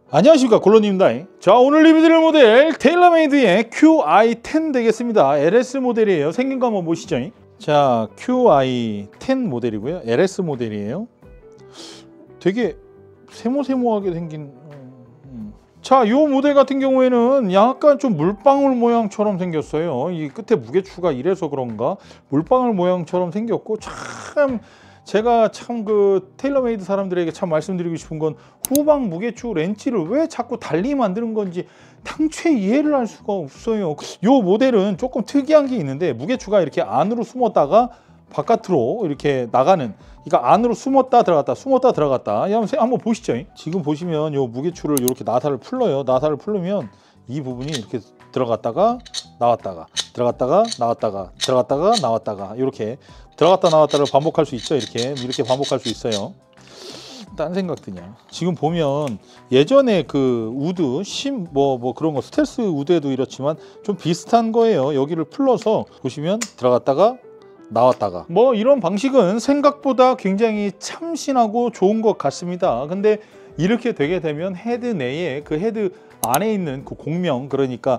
안녕하십니까, 골로님입니다. 자, 오늘 리뷰드릴 모델 테일러메이드의 QI10 되겠습니다. LS 모델이에요. 생긴 거 한번 보시죠. 자, QI10 모델이고요. LS 모델이에요. 되게 세모세모하게 생긴 자, 이 모델 같은 경우에는 약간 좀 물방울 모양처럼 생겼어요. 이 끝에 무게추가 이래서 그런가 물방울 모양처럼 생겼고, 참 제가 참 그 테일러메이드 사람들에게 참 말씀드리고 싶은 건 후방 무게추 렌치를 왜 자꾸 달리 만드는 건지 당최 이해를 할 수가 없어요. 이 모델은 조금 특이한 게 있는데, 무게추가 이렇게 안으로 숨었다가 바깥으로 이렇게 나가는, 그러니까 안으로 숨었다 들어갔다 숨었다 들어갔다. 한번 보시죠. 지금 보시면 이 무게추를 이렇게 나사를 풀러요. 나사를 풀르면 이 부분이 이렇게 들어갔다가 나왔다가 들어갔다가 나왔다가 들어갔다가 나왔다가 이렇게 들어갔다 나왔다를 반복할 수 있죠. 이렇게 반복할 수 있어요. 딴 생각 드냐. 지금 보면 예전에 그 우드 뭐 그런 거 스텔스 우드에도 이렇지만 좀 비슷한 거예요. 여기를 풀러서 보시면 들어갔다가 나왔다가, 뭐 이런 방식은 생각보다 굉장히 참신하고 좋은 것 같습니다. 근데 이렇게 되게 되면 헤드 내에, 그 헤드 안에 있는 그 공명, 그러니까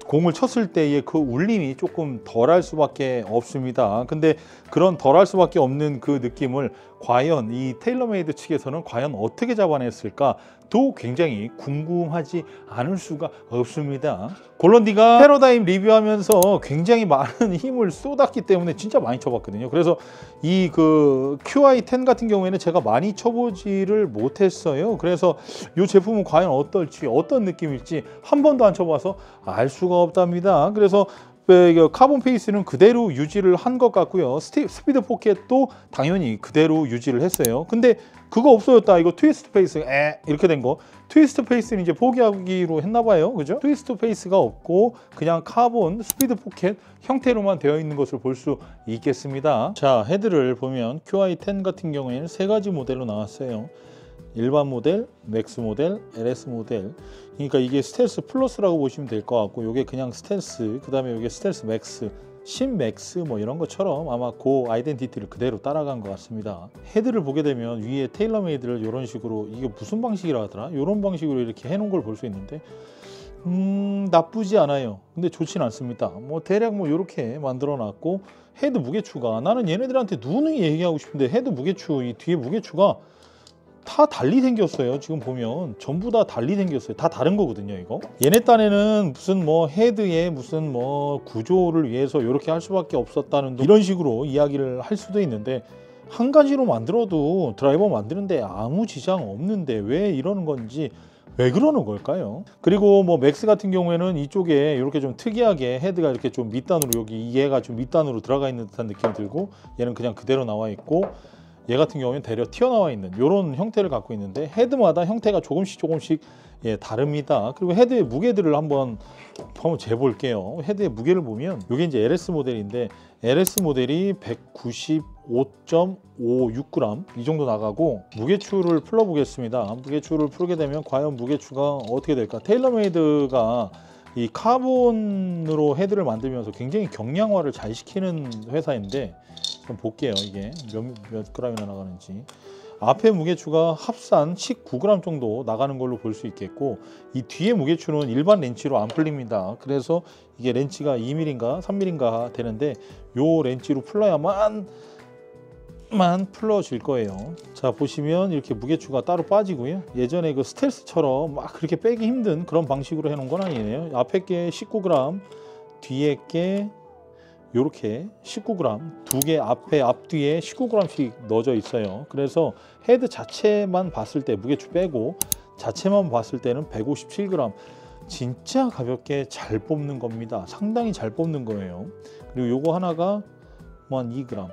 공을 쳤을 때의 그 울림이 조금 덜할 수밖에 없습니다. 근데 그런 덜할 수밖에 없는 그 느낌을 과연 이 테일러메이드 측에서는 과연 어떻게 잡아냈을까 도 굉장히 궁금하지 않을 수가 없습니다. 골런디가 패러다임 리뷰하면서 굉장히 많은 힘을 쏟았기 때문에 진짜 많이 쳐봤거든요. 그래서 이 그 QI10 같은 경우에는 제가 많이 쳐보지를 못했어요. 그래서 이 제품은 과연 어떨지, 어떤 느낌일지 한 번도 안 쳐봐서 알 수가 없답니다. 그래서 카본 페이스는 그대로 유지를 한 것 같고요. 스피드 포켓도 당연히 그대로 유지를 했어요. 근데 그거 없어졌다, 이거 트위스트 페이스 이렇게 된 거, 트위스트 페이스는 이제 포기하기로 했나 봐요. 그죠? 트위스트 페이스가 없고 그냥 카본 스피드 포켓 형태로만 되어 있는 것을 볼 수 있겠습니다. 자, 헤드를 보면 QI10 같은 경우에는 세 가지 모델로 나왔어요. 일반 모델, 맥스 모델, LS 모델. 그러니까 이게 스텔스 플러스라고 보시면 될 것 같고, 이게 그냥 스텔스, 그 다음에 이게 스텔스 맥스, 신맥스 뭐 이런 것처럼 아마 그 아이덴티티를 그대로 따라간 것 같습니다. 헤드를 보게 되면 위에 테일러메이드를 이런 식으로, 이게 무슨 방식이라 하더라? 이런 방식으로 이렇게 해놓은 걸 볼 수 있는데 나쁘지 않아요. 근데 좋진 않습니다. 뭐 대략 뭐 이렇게 만들어 놨고, 헤드 무게추가, 나는 얘네들한테 누누이 얘기하고 싶은데 헤드 무게추, 이 뒤에 무게추가 다 달리 생겼어요. 지금 보면 전부 다 달리 생겼어요. 다 다른 거거든요. 이거 얘네 딴에는 무슨 뭐 헤드에 무슨 뭐 구조를 위해서 이렇게 할 수밖에 없었다는 이런 식으로 이야기를 할 수도 있는데, 한 가지로 만들어도 드라이버 만드는데 아무 지장 없는데 왜 이러는 건지, 왜 그러는 걸까요? 그리고 뭐 맥스 같은 경우에는 이쪽에 이렇게 좀 특이하게 헤드가 이렇게 좀 밑단으로, 여기 얘가 좀 밑단으로 들어가 있는 듯한 느낌이 들고, 얘는 그냥 그대로 나와 있고, 얘 같은 경우는 대려 튀어나와 있는 이런 형태를 갖고 있는데, 헤드마다 형태가 조금씩 다릅니다. 그리고 헤드의 무게들을 한번 재볼게요. 헤드의 무게를 보면 이게 이제 LS 모델인데, LS 모델이 195.56g 이 정도 나가고, 무게추를 풀어 보겠습니다. 무게추를 풀게 되면 과연 무게추가 어떻게 될까? 테일러메이드가 이 카본으로 헤드를 만들면서 굉장히 경량화를 잘 시키는 회사인데, 한번 볼게요. 이게 몇 g이나 나가는지. 앞에 무게추가 합산 19g 정도 나가는 걸로 볼 수 있겠고, 이 뒤에 무게추는 일반 렌치로 안 풀립니다. 그래서 이게 렌치가 2mm인가 3mm인가 되는데, 요 렌치로 풀러야만 풀러질 거예요. 자, 보시면 이렇게 무게추가 따로 빠지고요. 예전에 그 스텔스처럼 막 그렇게 빼기 힘든 그런 방식으로 해놓은 건 아니에요. 앞에 게 19g, 뒤에 게 요렇게 19g, 두 개 앞뒤에 19g씩 넣어져 있어요. 그래서 헤드 자체만 봤을 때, 무게추 빼고 자체만 봤을 때는 157g. 진짜 가볍게 잘 뽑는 겁니다. 상당히 잘 뽑는 거예요. 그리고 요거 하나가 뭐 한 2g.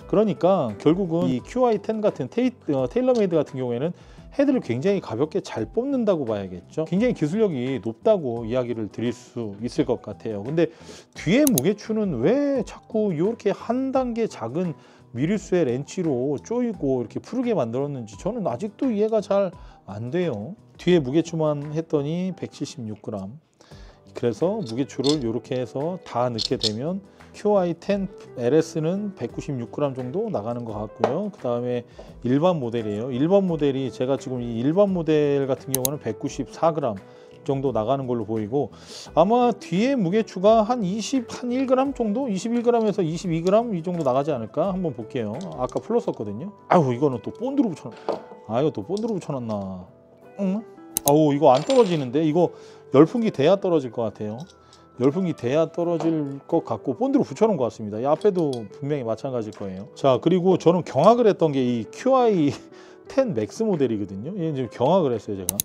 그러니까 결국은 이 QI10 같은 테일러메이드 같은 경우에는 헤드를 굉장히 가볍게 잘 뽑는다고 봐야겠죠. 굉장히 기술력이 높다고 이야기를 드릴 수 있을 것 같아요. 근데 뒤에 무게추는 왜 자꾸 이렇게 한 단계 작은 미리수의 렌치로 조이고 이렇게 푸르게 만들었는지 저는 아직도 이해가 잘 안 돼요. 뒤에 무게추만 했더니 176g. 그래서 무게추를 이렇게 해서 다 넣게 되면 QI10 LS는 196g 정도 나가는 것 같고요. 그 다음에 일반 모델이에요. 일반 모델이 제가 지금 이 일반 모델 같은 경우는 194g 정도 나가는 걸로 보이고, 아마 뒤에 무게추가 한 1g 정도? 21g에서 22g 이 정도 나가지 않을까? 한번 볼게요. 아까 풀었었거든요. 아유, 이거는 또 본드로 붙여놨. 이거 또 본드로 붙여놨나? 응? 아우, 이거 안 떨어지는데? 이거 열풍기 돼야 떨어질 것 같아요. 열풍기 돼야 떨어질 것 같고 본드로 붙여놓은 것 같습니다. 이 앞에도 분명히 마찬가지일 거예요. 자, 그리고 저는 경악을 했던 게 이 QI10 맥스 모델이거든요. 얘는 지금 경악을 했어요. 제가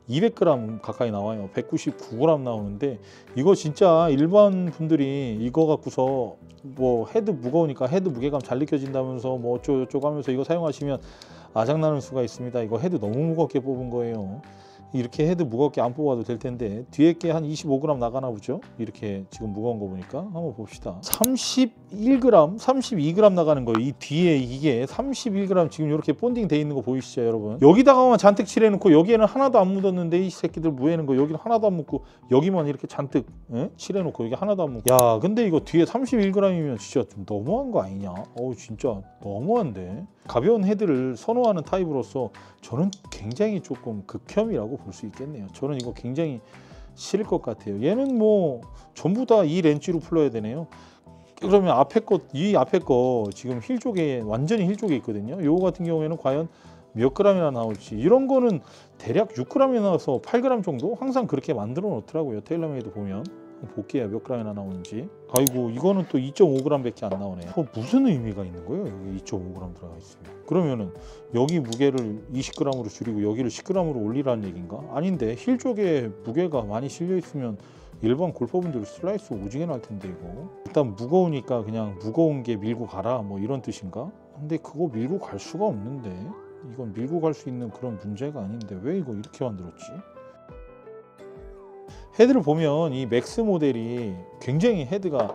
200g 가까이 나와요. 199g 나오는데, 이거 진짜 일반 분들이 이거 갖고서 뭐 헤드 무거우니까 헤드 무게감 잘 느껴진다면서 뭐 어쩌고저쩌고 하면서 이거 사용하시면 아작나는 수가 있습니다. 이거 헤드 너무 무겁게 뽑은 거예요. 이렇게 헤드 무겁게 안 뽑아도 될 텐데, 뒤에 게 한 25g 나가나 보죠. 이렇게 지금 무거운 거 보니까 한번 봅시다. 31g, 32g 나가는 거예요. 이 뒤에 이게 31g 지금 이렇게 본딩 돼 있는 거 보이시죠, 여러분? 여기다가만 잔뜩 칠해놓고 여기에는 하나도 안 묻었는데 이 새끼들 뭐하는 거, 여기는 하나도 안 묻고 여기만 이렇게 잔뜩 칠해놓고 여기 하나도 안 묻고. 야, 근데 이거 뒤에 31g이면 진짜 좀 너무한 거 아니냐? 어우, 진짜 너무한데. 가벼운 헤드를 선호하는 타입으로서 저는 굉장히 조금 극혐이라고 볼 수 있겠네요. 저는 이거 굉장히 싫을 것 같아요. 얘는 뭐 전부 다 이 렌치로 풀러야 되네요. 그러면 이 앞에 거 지금 힐 쪽에 완전히 힐 쪽에 있거든요. 요거 같은 경우에는 과연 몇 g이나 나올지, 이런 거는 대략 6g이 나와서 8g 정도 항상 그렇게 만들어 놓더라고요. 테일러메이드 보면. 볼게요, 몇 g이나 나오는지. 아이고, 이거는 또 2.5g 밖에 안 나오네요. 무슨 의미가 있는 거예요? 여기 2.5g 들어가 있으면. 그러면은 여기 무게를 20g으로 줄이고 여기를 10g으로 올리라는 얘기인가? 아닌데, 힐 쪽에 무게가 많이 실려 있으면 일반 골퍼분들 슬라이스 오지게 날 텐데. 이거 일단 무거우니까 그냥 무거운 게 밀고 가라, 뭐 이런 뜻인가? 근데 그거 밀고 갈 수가 없는데, 이건 밀고 갈 수 있는 그런 문제가 아닌데 왜 이거 이렇게 만들었지? 헤드를 보면 이 맥스 모델이 굉장히 헤드가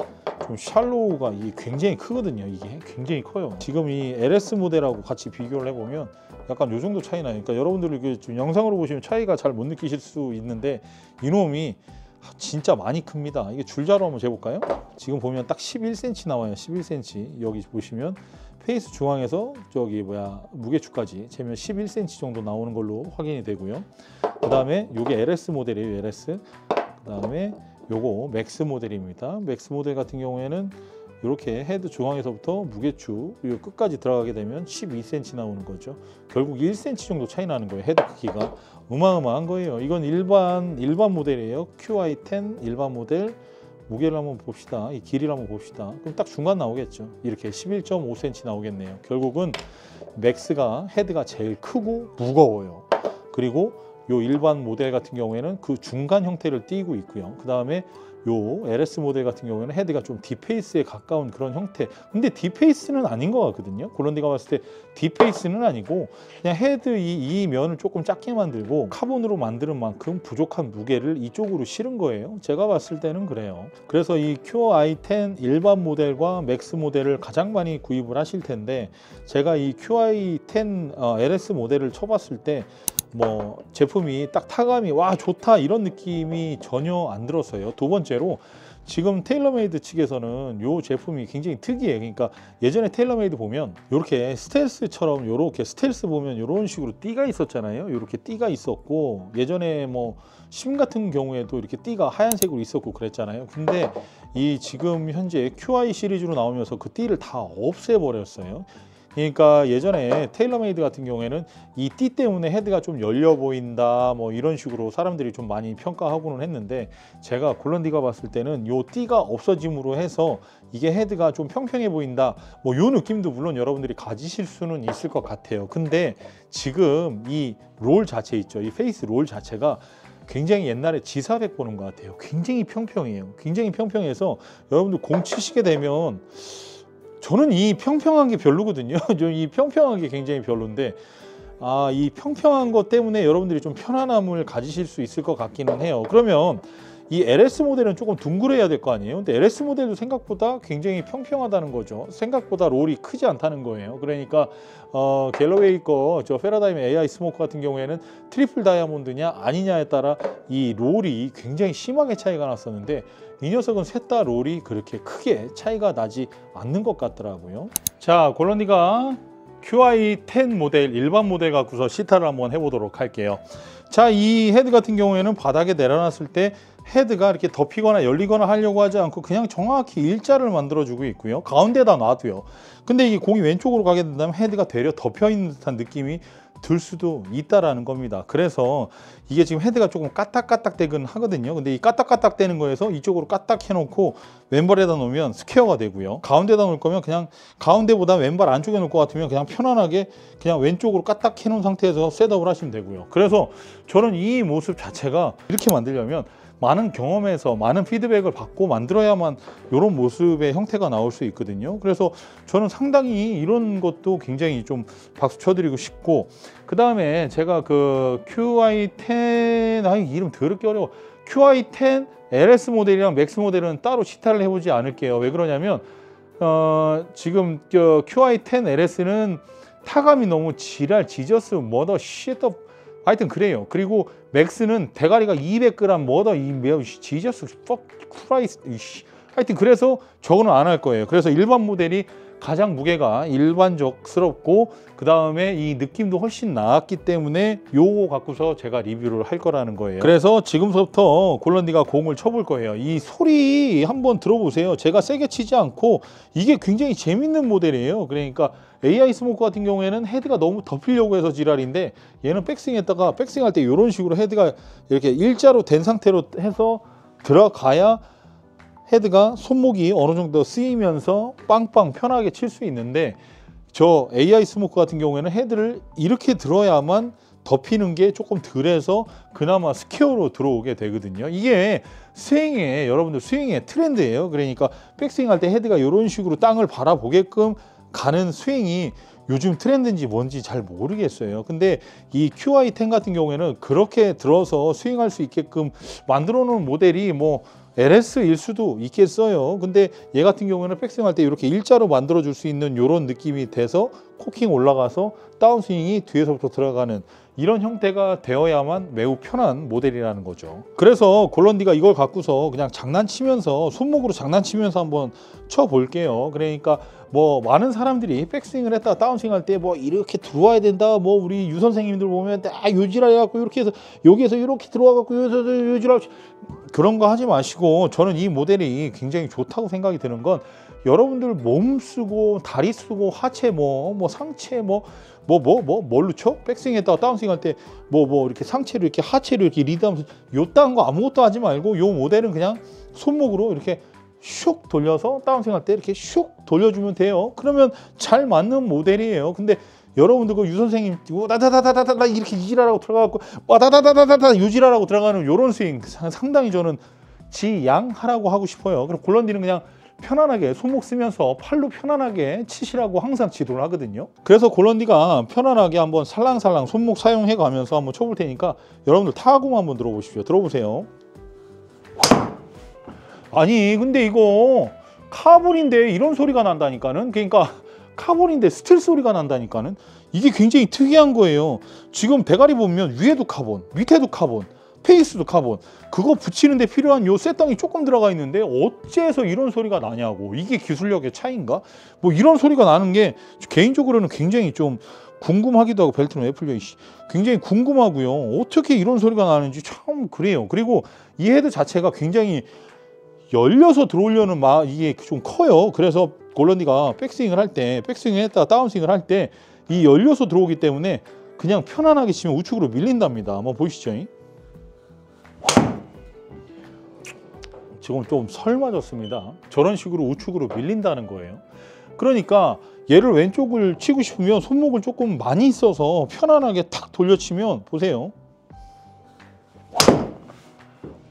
좀 샬로우가 굉장히 크거든요. 이게 굉장히 커요. 지금 이 LS 모델하고 같이 비교를 해보면 약간 요 정도 차이 나요. 그러니까 여러분들 이게 좀 영상으로 보시면 차이가 잘 못 느끼실 수 있는데, 이놈이 진짜 많이 큽니다. 이게 줄자로 한번 재볼까요? 지금 보면 딱 11cm 나와요. 11cm. 여기 보시면 페이스 중앙에서 저기 무게추까지 재면 11cm 정도 나오는 걸로 확인이 되고요. 그 다음에 이게 LS 모델이에요. LS. 그 다음에 요거 맥스 모델입니다. 맥스 모델 같은 경우에는 이렇게 헤드 중앙에서부터 무게추 요 끝까지 들어가게 되면 12cm 나오는 거죠. 결국 1cm 정도 차이 나는 거예요. 헤드 크기가 어마어마한 거예요. 이건 일반 모델이에요. QI10 일반 모델. 무게를 한번 봅시다. 이 길이를 한번 봅시다. 그럼 딱 중간 나오겠죠. 이렇게 11.5cm 나오겠네요. 결국은 맥스가 헤드가 제일 크고 무거워요. 그리고 요 일반 모델 같은 경우에는 그 중간 형태를 띠고 있고요. 그 다음에 요 LS 모델 같은 경우에는 헤드가 좀 딥페이스에 가까운 그런 형태. 근데 딥페이스는 아닌 것 같거든요. 골런디가 봤을 때 딥페이스는 아니고 그냥 헤드 이 면을 조금 작게 만들고 카본으로 만드는 만큼 부족한 무게를 이쪽으로 실은 거예요. 제가 봤을 때는 그래요. 그래서 이 QI10 일반 모델과 맥스 모델을 가장 많이 구입을 하실 텐데, 제가 이 QI10 LS 모델을 쳐봤을 때 뭐 제품이 딱 타감이 와 좋다 이런 느낌이 전혀 안 들었어요. 두 번째로 지금 테일러메이드 측에서는 이 제품이 굉장히 특이해요. 그러니까 예전에 테일러메이드 보면 이렇게 스텔스처럼 이렇게 스텔스 보면 이런 식으로 띠가 있었잖아요. 이렇게 띠가 있었고, 예전에 뭐 심 같은 경우에도 이렇게 띠가 하얀색으로 있었고 그랬잖아요. 근데 이 지금 현재 QI 시리즈로 나오면서 그 띠를 다 없애버렸어요. 그러니까 예전에 테일러메이드 같은 경우에는 이 띠 때문에 헤드가 좀 열려 보인다 뭐 이런 식으로 사람들이 좀 많이 평가하고는 했는데, 제가 골런디가 봤을 때는 이 띠가 없어짐으로 해서 이게 헤드가 좀 평평해 보인다 뭐 이 느낌도 물론 여러분들이 가지실 수는 있을 것 같아요. 근데 지금 이 롤 자체 있죠, 이 페이스 롤 자체가 굉장히 옛날에 지사백 보는 것 같아요. 굉장히 평평해요. 굉장히 평평해서 여러분들 공 치시게 되면, 저는 이 평평한 게 별로거든요. 이 평평한 게 굉장히 별론데, 이 평평한 것 때문에 여러분들이 좀 편안함을 가지실 수 있을 것 같기는 해요. 그러면 이 LS 모델은 조금 둥그레야 될 거 아니에요. 근데 LS 모델도 생각보다 굉장히 평평하다는 거죠. 생각보다 롤이 크지 않다는 거예요. 그러니까 갤러웨이 거 저 페라다임 AI 스모크 같은 경우에는 트리플 다이아몬드냐 아니냐에 따라 이 롤이 굉장히 심하게 차이가 났었는데, 이 녀석은 셋 다 롤이 그렇게 크게 차이가 나지 않는 것 같더라고요. 자, 골런디가 QI10 모델 일반 모델 갖고서 시타를 한번 해보도록 할게요. 자, 이 헤드 같은 경우에는 바닥에 내려놨을 때 헤드가 이렇게 덮이거나 열리거나 하려고 하지 않고 그냥 정확히 일자를 만들어주고 있고요. 가운데다 놔도요. 근데 이게 공이 왼쪽으로 가게 된다면 헤드가 되려 덮여 있는 듯한 느낌이 들 수도 있다라는 겁니다. 그래서 이게 지금 헤드가 조금 까딱까딱대긴 하거든요. 근데 이 까딱까딱대는 거에서 이쪽으로 까딱 해놓고 왼발에다 놓으면 스퀘어가 되고요. 가운데다 놓을 거면 그냥 가운데보다 왼발 안쪽에 놓을 것 같으면 그냥 편안하게 그냥 왼쪽으로 까딱 해놓은 상태에서 셋업을 하시면 되고요. 그래서 저는 이 모습 자체가 이렇게 만들려면 많은 경험에서 많은 피드백을 받고 만들어야만 이런 모습의 형태가 나올 수 있거든요. 그래서 저는 상당히 이런 것도 굉장히 좀 박수 쳐드리고 싶고, 그 다음에 제가 그 QI10 이름 더럽게 어려워. QI10 LS 모델이랑 맥스 모델은 따로 시타를 해보지 않을게요. 왜 그러냐면 지금 QI10 LS는 타감이 너무 지저스 머더 쉣더 하여튼 그래요. 그리고 맥스는 대가리가 200g 머더 지저스 퍽 크라이스 하여튼 그래서 저거는 안 할 거예요. 그래서 일반 모델이 가장 무게가 일반적스럽고 그 다음에 이 느낌도 훨씬 나았기 때문에 요거 갖고서 제가 리뷰를 할 거라는 거예요. 그래서 지금부터 골런디가 공을 쳐볼 거예요. 이 소리 한번 들어보세요. 제가 세게 치지 않고 이게 굉장히 재밌는 모델이에요. 그러니까 AI 스모크 같은 경우에는 헤드가 너무 덮이려고 해서 지랄인데, 얘는 백스윙했다가 백스윙할 때 이런 식으로 헤드가 이렇게 일자로 된 상태로 해서 들어가야 헤드가 손목이 어느 정도 쓰이면서 빵빵 편하게 칠 수 있는데, 저 AI 스모크 같은 경우에는 헤드를 이렇게 들어야만 덮이는 게 조금 덜해서 그나마 스퀘어로 들어오게 되거든요. 이게 스윙의 여러분들 스윙의 트렌드예요. 그러니까 백스윙 할 때 헤드가 이런 식으로 땅을 바라보게끔 가는 스윙이 요즘 트렌드인지 뭔지 잘 모르겠어요. 근데 이 QI10 같은 경우에는 그렇게 들어서 스윙할 수 있게끔 만들어 놓은 모델이 뭐 LS일 수도 있겠어요. 근데 얘 같은 경우에는 백스윙 할 때 이렇게 일자로 만들어 줄 수 있는 이런 느낌이 돼서 코킹 올라가서 다운스윙이 뒤에서부터 들어가는 이런 형태가 되어야만 매우 편한 모델이라는 거죠. 그래서 골런디가 이걸 갖고서 그냥 장난치면서 손목으로 장난치면서 한번 쳐볼게요. 그러니까 뭐 많은 사람들이 백스윙을 했다가 다운스윙 할 때 뭐 이렇게 들어와야 된다, 뭐 우리 유 선생님들 보면 요지라 해갖고 이렇게 해서 여기에서 이렇게 들어와갖고 여기서 요지라, 그런 거 하지 마시고, 저는 이 모델이 굉장히 좋다고 생각이 드는 건 여러분들 몸 쓰고 다리 쓰고 하체 뭐 상체 뭘로 쳐? 백스윙 했다가 다운스윙 할 때 이렇게 상체를 이렇게 하체를 이렇게 리드하면서 요딴 거 아무것도 하지 말고 요 모델은 그냥 손목으로 이렇게 슉 돌려서 다운스윙 할 때 이렇게 슉 돌려주면 돼요. 그러면 잘 맞는 모델이에요. 근데 여러분들 그 유 선생님 다다다다다다 이렇게 이지라라고 들어가고 와다다다다다 유지라라고 들어가는 요런 스윙 상당히 저는 지양하라고 하고 싶어요. 그럼 골런디는 그냥 편안하게 손목 쓰면서 팔로 편안하게 치시라고 항상 지도를 하거든요. 그래서 골런디가 편안하게 한번 살랑살랑 손목 사용해 가면서 한번 쳐볼 테니까 여러분들 타공 한번 들어보십시오. 들어보세요. 아니 근데 이거 카본인데 이런 소리가 난다니까는, 그러니까 카본인데 스틸 소리가 난다니까는, 이게 굉장히 특이한 거예요. 지금 대가리 보면 위에도 카본, 밑에도 카본, 페이스도 카본, 그거 붙이는데 필요한 요 셋덩이 조금 들어가 있는데 어째서 이런 소리가 나냐고. 이게 기술력의 차이인가? 뭐 이런 소리가 나는 게 개인적으로는 굉장히 좀 궁금하기도 하고, 벨트는 왜 풀려 이씨, 굉장히 궁금하고요. 어떻게 이런 소리가 나는지 참 그래요. 그리고 이 헤드 자체가 굉장히 열려서 들어오려는 이게 좀 커요. 그래서 골런디가 백스윙을 할 때, 백스윙을 했다가 다운스윙을 할 때 이 열려서 들어오기 때문에 그냥 편안하게 치면 우측으로 밀린답니다. 한번 보시죠. 지금 좀 설 맞았습니다. 저런 식으로 우측으로 밀린다는 거예요. 그러니까 얘를 왼쪽을 치고 싶으면 손목을 조금 많이 써서 편안하게 탁 돌려치면, 보세요.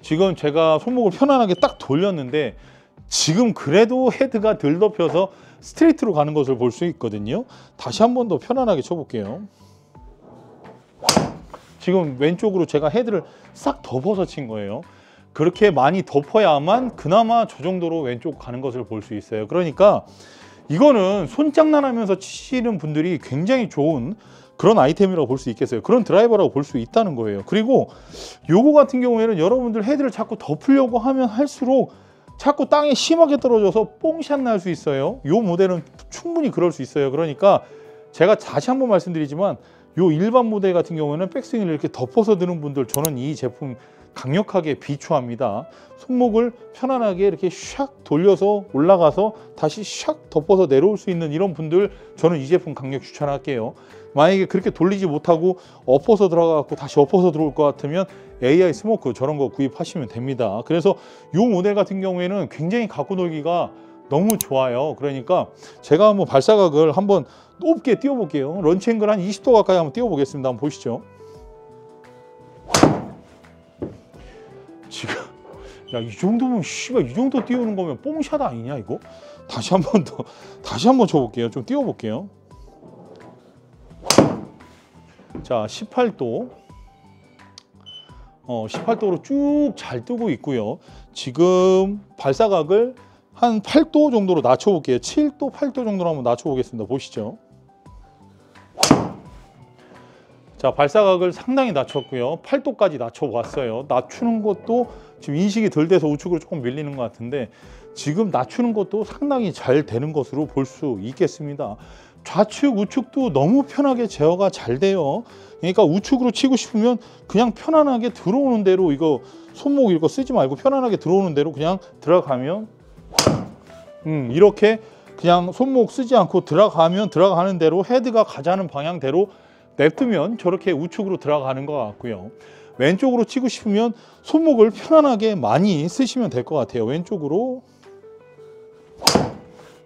지금 제가 손목을 편안하게 딱 돌렸는데 지금 그래도 헤드가 덜 덮여서 스트레이트로 가는 것을 볼 수 있거든요. 다시 한 번 더 편안하게 쳐볼게요. 지금 왼쪽으로 제가 헤드를 싹 덮어서 친 거예요. 그렇게 많이 덮어야만 그나마 저 정도로 왼쪽 가는 것을 볼 수 있어요. 그러니까 이거는 손장난하면서 치시는 분들이 굉장히 좋은 그런 아이템이라고 볼 수 있겠어요. 그런 드라이버라고 볼 수 있다는 거예요. 그리고 요거 같은 경우에는 여러분들 헤드를 자꾸 덮으려고 하면 할수록 자꾸 땅에 심하게 떨어져서 뽕샷 날 수 있어요. 요 모델은 충분히 그럴 수 있어요. 그러니까 제가 다시 한번 말씀드리지만 요 일반 모델 같은 경우에는 백스윙을 이렇게 덮어서 드는 분들, 저는 이 제품 강력하게 비추합니다. 손목을 편안하게 이렇게 샥 돌려서 올라가서 다시 샥 덮어서 내려올 수 있는 이런 분들, 저는 이 제품 강력 추천할게요. 만약에 그렇게 돌리지 못하고 엎어서 들어가고 다시 엎어서 들어올 것 같으면 AI 스모크 저런 거 구입하시면 됩니다. 그래서 이 모델 같은 경우에는 굉장히 갖고 놀기가 너무 좋아요. 그러니까 제가 한번 발사각을 한번 높게 띄워 볼게요. 런치 앵글 한 20도 가까이 한번 띄워 보겠습니다. 한번 보시죠. 지금 야, 이 정도면 씨발 이 정도 띄우는 거면 뽕샷 아니냐 이거? 다시 한번 더 다시 한번 쳐 볼게요. 좀 띄워 볼게요. 자, 18도 18도로 쭉 잘 뜨고 있고요. 지금 발사각을 한 8도 정도로 낮춰 볼게요. 7도, 8도 정도로 한번 낮춰 보겠습니다. 보시죠. 자, 발사각을 상당히 낮췄고요. 8도까지 낮춰 봤어요. 낮추는 것도 지금 인식이 덜 돼서 우측으로 조금 밀리는 것 같은데 지금 낮추는 것도 상당히 잘 되는 것으로 볼 수 있겠습니다. 좌측, 우측도 너무 편하게 제어가 잘 돼요. 그러니까 우측으로 치고 싶으면 그냥 편안하게 들어오는 대로, 이거 손목 이거 쓰지 말고 편안하게 들어오는 대로 그냥 들어가면 이렇게 그냥 손목 쓰지 않고 들어가면 들어가는 대로 헤드가 가자는 방향대로 냅두면 저렇게 우측으로 들어가는 것 같고요. 왼쪽으로 치고 싶으면 손목을 편안하게 많이 쓰시면 될 것 같아요. 왼쪽으로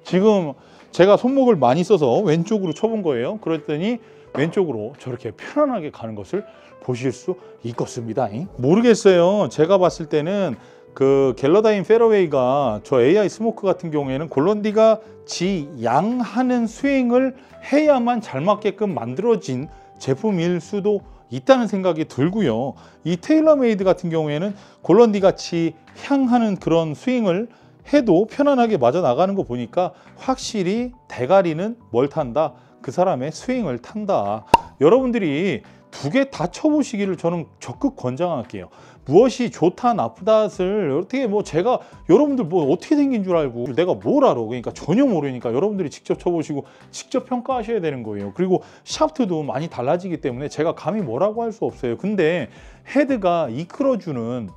지금 제가 손목을 많이 써서 왼쪽으로 쳐본 거예요. 그랬더니 왼쪽으로 저렇게 편안하게 가는 것을 보실 수 있겠습니다. 모르겠어요. 제가 봤을 때는 그 갤러다인 페어웨이가 저 AI 스모크 같은 경우에는 골런디가 지양하는 스윙을 해야만 잘 맞게끔 만들어진 제품일 수도 있다는 생각이 들고요. 이 테일러메이드 같은 경우에는 골런디 같이 향하는 그런 스윙을 해도 편안하게 맞아 나가는 거 보니까 확실히 대가리는 뭘 탄다? 그 사람의 스윙을 탄다. 여러분들이 두 개 다 쳐보시기를 저는 적극 권장할게요. 무엇이 좋다 나쁘다를 어떻게 뭐 제가 여러분들 뭐 어떻게 생긴 줄 알고 내가 뭘 알아. 그러니까 전혀 모르니까 여러분들이 직접 쳐보시고 직접 평가하셔야 되는 거예요. 그리고 샤프트도 많이 달라지기 때문에 제가 감히 뭐라고 할 수 없어요. 근데 헤드가 이끌어주는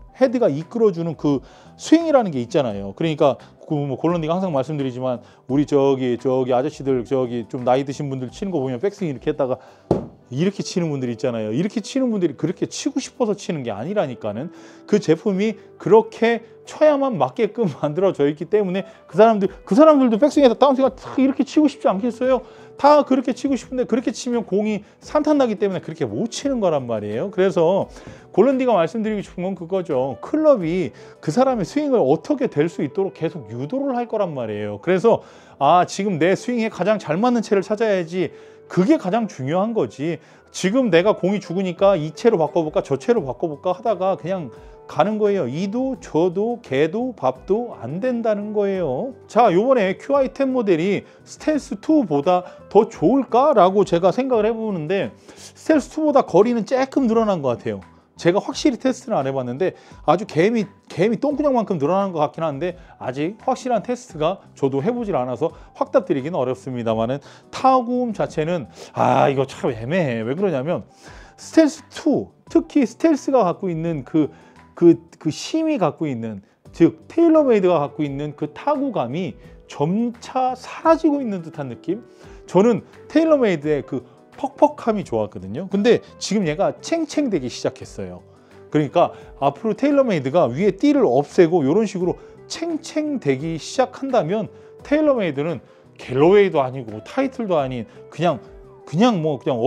그 스윙이라는 게 있잖아요. 그러니까 그 뭐 골런디가 항상 말씀드리지만 우리 저기 아저씨들 저기 좀 나이 드신 분들 치는 거 보면 백스윙 이렇게 했다가 이렇게 치는 분들이 있잖아요. 이렇게 치는 분들이 그렇게 치고 싶어서 치는 게 아니라니까는 그 제품이 그렇게 쳐야만 맞게끔 만들어져 있기 때문에 그 사람들도 백스윙에서 다운스윙을 탁 이렇게 치고 싶지 않겠어요? 다 그렇게 치고 싶은데 그렇게 치면 공이 산탄나기 때문에 그렇게 못 치는 거란 말이에요. 그래서 골런디가 말씀드리고 싶은 건 그거죠. 클럽이 그 사람의 스윙을 어떻게 될 수 있도록 계속 유도를 할 거란 말이에요. 그래서 지금 내 스윙에 가장 잘 맞는 채를 찾아야지, 그게 가장 중요한 거지. 지금 내가 공이 죽으니까 이 채로 바꿔볼까 저 채로 바꿔볼까 하다가 그냥 가는 거예요. 이도 저도 개도 밥도 안 된다는 거예요. 자, 요번에 QI10 모델이 스텔스2보다 더 좋을까라고 제가 생각을 해보는데 스텔스2보다 거리는 조금 늘어난 것 같아요. 제가 확실히 테스트는 안 해봤는데 아주 개미 똥구녕만큼 늘어나는 것 같긴 한데 아직 확실한 테스트가 저도 해보질 않아서 확답드리기는 어렵습니다만은 타구음 자체는 이거 참 애매해. 왜 그러냐면 스텔스2, 특히 스텔스가 갖고 있는 그 심이 갖고 있는, 즉 테일러메이드가 갖고 있는 그 타구감이 점차 사라지고 있는 듯한 느낌? 저는 테일러메이드의 그 퍽퍽함이 좋았거든요. 근데 지금 얘가 챙챙되기 시작했어요. 그러니까 앞으로 테일러메이드가 위에 띠를 없애고 이런 식으로 챙챙되기 시작한다면 테일러메이드는 갤러웨이도 아니고 타이틀도 아닌 그냥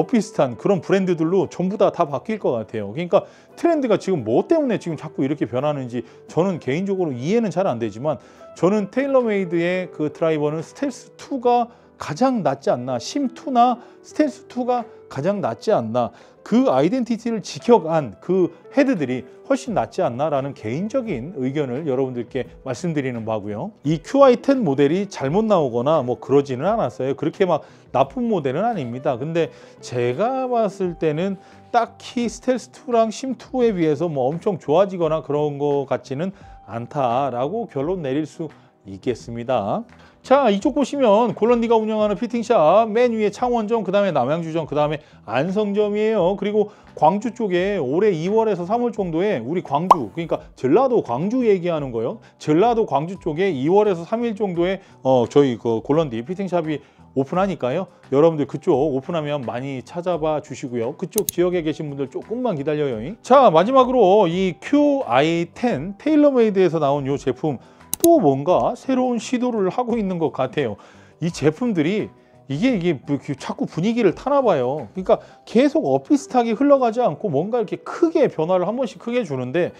비슷한 그런 브랜드들로 전부 다 바뀔 것 같아요. 그러니까 트렌드가 지금 뭐 때문에 지금 자꾸 이렇게 변하는지 저는 개인적으로 이해는 잘 안 되지만 저는 테일러메이드의 그 드라이버는 스텔스2가 가장 낫지 않나, 심2나 스텔스2가 가장 낫지 않나, 그 아이덴티티를 지켜간 그 헤드들이 훨씬 낫지 않나라는 개인적인 의견을 여러분들께 말씀드리는 바고요. 이 QI10 모델이 잘못 나오거나 뭐 그러지는 않았어요. 그렇게 막 나쁜 모델은 아닙니다. 근데 제가 봤을 때는 딱히 스텔스2랑 심2에 비해서 뭐 엄청 좋아지거나 그런 것 같지는 않다라고 결론 내릴 수 있겠습니다. 자, 이쪽 보시면 골런디가 운영하는 피팅샵 맨 위에 창원점, 그 다음에 남양주점, 그 다음에 안성점이에요. 그리고 광주 쪽에 올해 2월에서 3월 정도에 우리 광주, 그러니까 전라도 광주 얘기하는 거예요. 전라도 광주 쪽에 2월에서 3일 정도에 저희 그 골런디 피팅샵이 오픈하니까요. 여러분들 그쪽 오픈하면 많이 찾아봐 주시고요. 그쪽 지역에 계신 분들 조금만 기다려요. 자, 마지막으로 이 QI10 테일러메이드에서 나온 이 제품, 또 뭔가 새로운 시도를 하고 있는 것 같아요. 이 제품들이 이게 자꾸 분위기를 타나 봐요. 그러니까 계속 비슷하게 흘러가지 않고 뭔가 이렇게 크게 변화를 한 번씩 크게 주는데,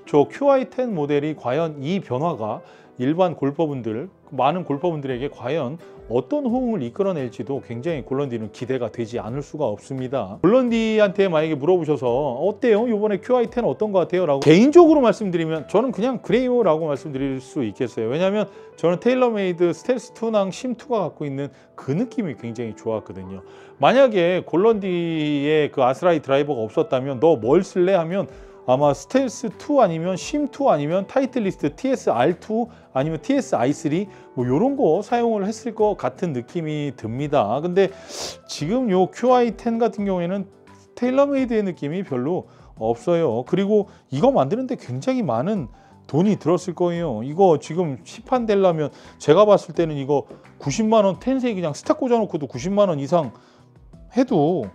저 QI10 모델이 과연 이 변화가 일반 골퍼분들, 많은 골퍼분들에게 과연 어떤 호응을 이끌어낼지도 굉장히 골런디는 기대가 되지 않을 수가 없습니다. 골런디한테 만약에 물어보셔서 어때요? 이번에 QI10 어떤 것 같아요? 라고 개인적으로 말씀드리면 저는 그냥 그래요 라고 말씀드릴 수 있겠어요. 왜냐하면 저는 테일러메이드 스텔스2랑 심2가 갖고 있는 그 느낌이 굉장히 좋았거든요. 만약에 골런디의 그 아스라이 드라이버가 없었다면 너 뭘 쓸래? 하면 아마 스텔스2 아니면 심2 아니면 타이틀리스트 TS-R2 아니면 TS-I3 뭐 이런 거 사용을 했을 것 같은 느낌이 듭니다. 근데 지금 요 QI10 같은 경우에는 테일러메이드의 느낌이 별로 없어요. 그리고 이거 만드는데 굉장히 많은 돈이 들었을 거예요. 이거 지금 시판 되려면 제가 봤을 때는 이거 90만 원 텐세 그냥 스탁 꽂아놓고도 90만 원 이상 해도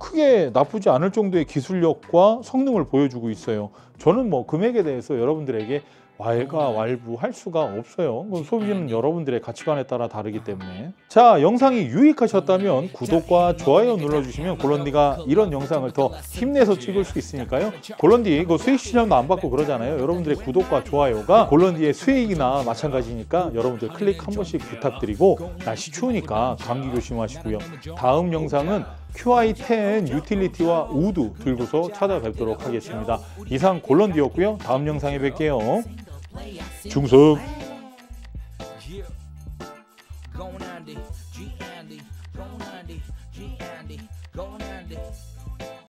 크게 나쁘지 않을 정도의 기술력과 성능을 보여주고 있어요. 저는 뭐 금액에 대해서 여러분들에게 왈가왈부할 수가 없어요. 소비는 여러분들의 가치관에 따라 다르기 때문에. 자, 영상이 유익하셨다면 구독과 좋아요 눌러주시면 골런디가 이런 영상을 더 힘내서 찍을 수 있으니까요. 골런디 수익 실현도 안 받고 그러잖아요. 여러분들의 구독과 좋아요가 골런디의 수익이나 마찬가지니까 여러분들 클릭 한 번씩 부탁드리고, 날씨 추우니까 감기 조심하시고요. 다음 영상은 QI10 유틸리티와 우드 들고서 찾아뵙도록 하겠습니다. 이상 골런디였고요. 다음 영상에 뵐게요. 중성.